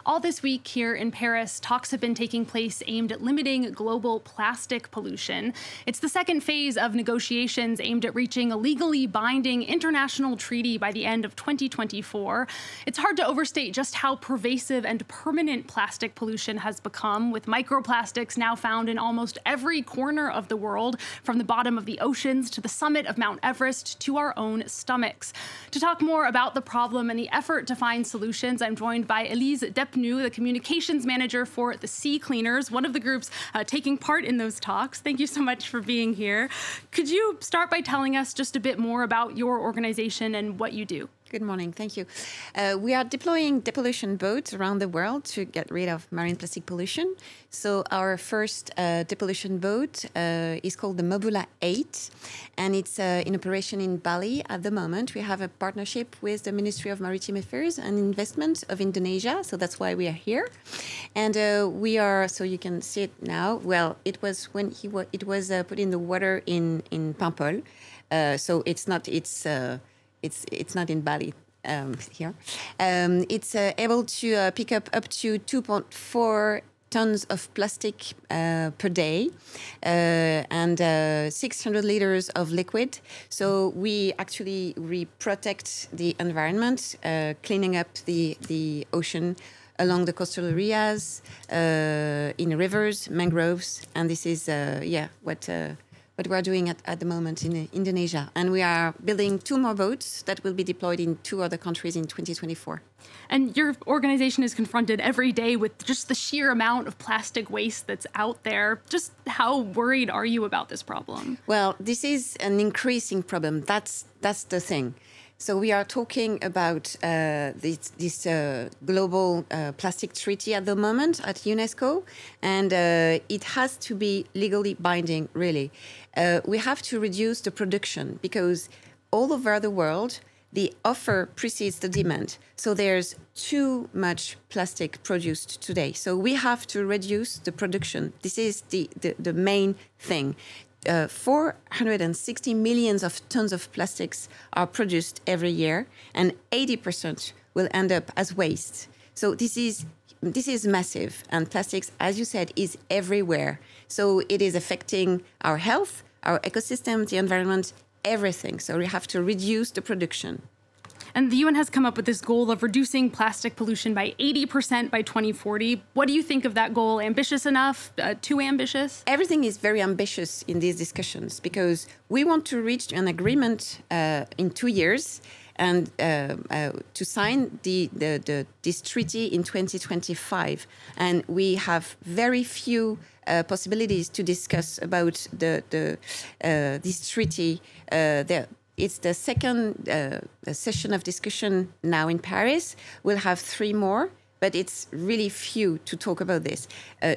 All this week here in Paris, talks have been taking place aimed at limiting global plastic pollution. It's the second phase of negotiations aimed at reaching a legally binding international treaty by the end of 2024. It's hard to overstate just how pervasive and permanent plastic pollution has become, with microplastics now found in almost every corner of the world, from the bottom of the oceans to the summit of Mount Everest to our own stomachs. To talk more about the problem and the effort to find solutions, I'm joined by Elise D'Epenoux, the communications manager for the Sea Cleaners, one of the groups taking part in those talks. Thank you so much for being here. Could you start by telling us just a bit more about your organization and what you do? Good morning. Thank you. We are deploying depollution boats around the world to get rid of marine plastic pollution. So our first depollution boat is called the Mobula 8, and it's in operation in Bali at the moment. We have a partnership with the Ministry of Maritime Affairs and Investment of Indonesia, so that's why we are here. And we are, so you can see it now. Well, it was when it was put in the water in Paimpol, so it's not not in Bali here. It's able to pick up to 2.4 tons of plastic per day and 600 liters of liquid. So we protect the environment, cleaning up the ocean along the coastal areas, in rivers, mangroves, and this is what we are doing at the moment in Indonesia. And we are building 2 more boats that will be deployed in 2 other countries in 2024. And your organization is confronted every day with just the sheer amount of plastic waste that's out there. Just how worried are you about this problem? Well, this is an increasing problem. That's the thing. So we are talking about this global plastic treaty at the moment at UNESCO, and it has to be legally binding, really. We have to reduce the production because all over the world, the offer precedes the demand. So there's too much plastic produced today. So we have to reduce the production. This is the main thing. 460 millions of tons of plastics are produced every year, and 80% will end up as waste. So this is massive, and plastics, as you said, is everywhere. So it is affecting our health, our ecosystem, the environment, everything. So we have to reduce the production. And the UN has come up with this goal of reducing plastic pollution by 80% by 2040. What do you think of that goal? Ambitious enough? Too ambitious? Everything is very ambitious in these discussions because we want to reach an agreement in 2 years and to sign this treaty in 2025. And we have very few possibilities to discuss about this treaty. It's the second session of discussion now in Paris. We'll have 3 more, but it's really few to talk about this.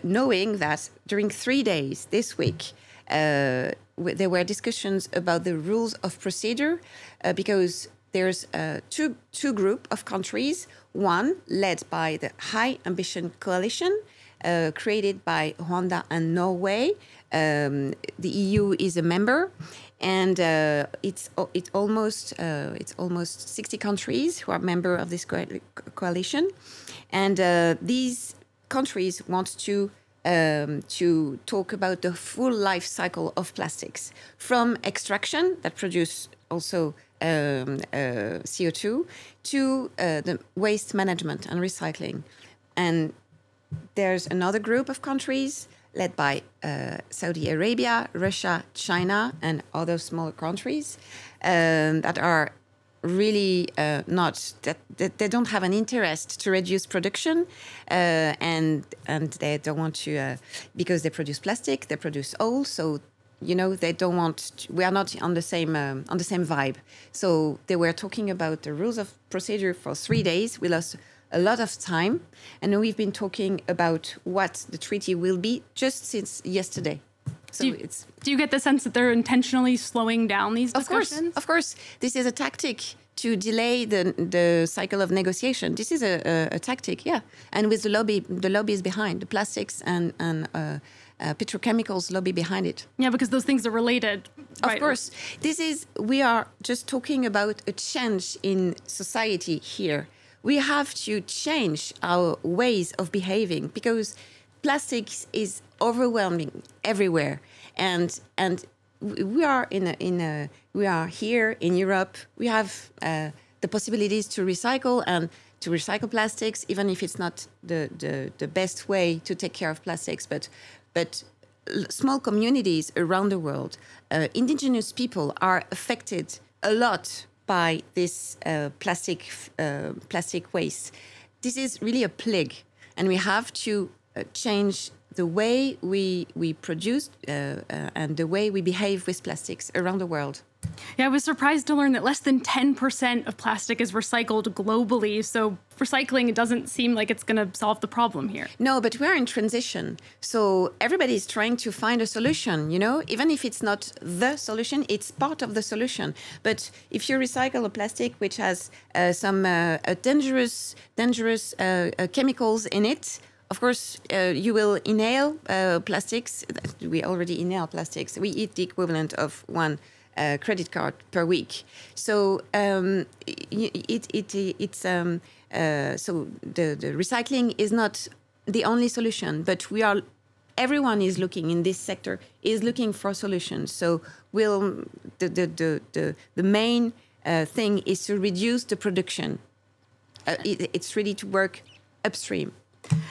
Knowing that during 3 days this week, there were discussions about the rules of procedure because there's two group of countries, one led by the High Ambition Coalition, created by Rwanda and Norway. The EU is a member. And it's almost 60 countries who are member of this coalition, and these countries want to talk about the full life cycle of plastics, from extraction that produce also CO2 to the waste management and recycling. And there's another group of countries led by Saudi Arabia, Russia, China, and other smaller countries that are really they don't have an interest to reduce production, and they don't want to because they produce plastic, they produce oil, so they don't want. We are not on the same vibe. So they were talking about the rules of procedure for 3 days. We lost a lot of time, and we've been talking about what the treaty will be just since yesterday. So do you get the sense that they're intentionally slowing down these discussions? Of course. This is a tactic to delay the cycle of negotiation. This is a tactic, yeah. And with the lobbies behind, the plastics and petrochemicals lobby behind it. Yeah, because those things are related. Of course. We are just talking about a change in society here. we have to change our ways of behaving, because plastics is overwhelming everywhere, and we are we are here in Europe. We have the possibilities to recycle and to recycle plastics, even if it's not the best way to take care of plastics. But small communities around the world, indigenous people are affected a lot by this plastic waste. This is really a plague, and we have to change the way we produce and the way we behave with plastics around the world. Yeah, I was surprised to learn that less than 10% of plastic is recycled globally. So recycling, it doesn't seem like it's going to solve the problem here. No, but we are in transition. So everybody is trying to find a solution, you know, even if it's not the solution, it's part of the solution. But if you recycle a plastic which has some dangerous chemicals in it, of course, you will inhale plastics. We already inhale plastics. We eat the equivalent of one credit card per week. So so the recycling is not the only solution, but everyone is looking in this sector is looking for solutions. So the main thing is to reduce the production. It's really to work upstream.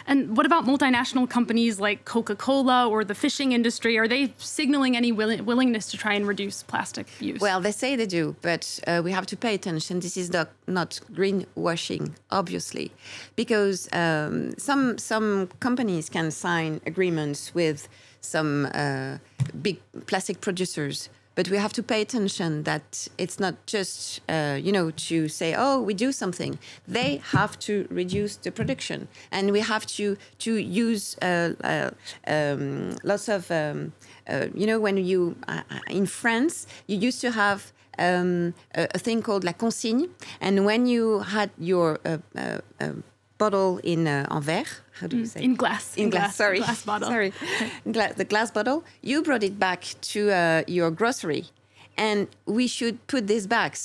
And what about multinational companies like CocaCola or the fishing industry? Are they signaling any willingness to try and reduce plastic use? Well, they say they do, but we have to pay attention. This is not greenwashing, obviously, because some companies can sign agreements with some big plastic producers. But we have to pay attention that it's not just, to say, oh, we do something. They have to reduce the production. And we have to use lots of, when you, in France, you used to have a thing called la consigne. And when you had your bottle in verre, how do you say? In glass. In glass, sorry. Glass bottle. Sorry. The glass bottle, you brought it back to your grocery. And we should put this back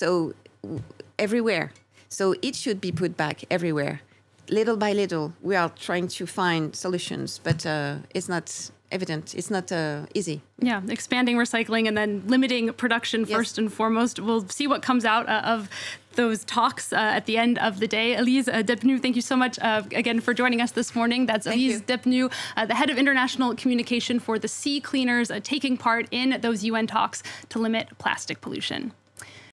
everywhere. So it should be put back everywhere. Little by little, we are trying to find solutions, but it's not evident. It's not easy. Yeah, expanding recycling and then limiting production first and foremost. We'll see what comes out of those talks at the end of the day. Elise D'Epenoux, thank you so much again for joining us this morning. That's Elise D'Epenoux, the head of international communication for the Sea Cleaners, taking part in those UN talks to limit plastic pollution.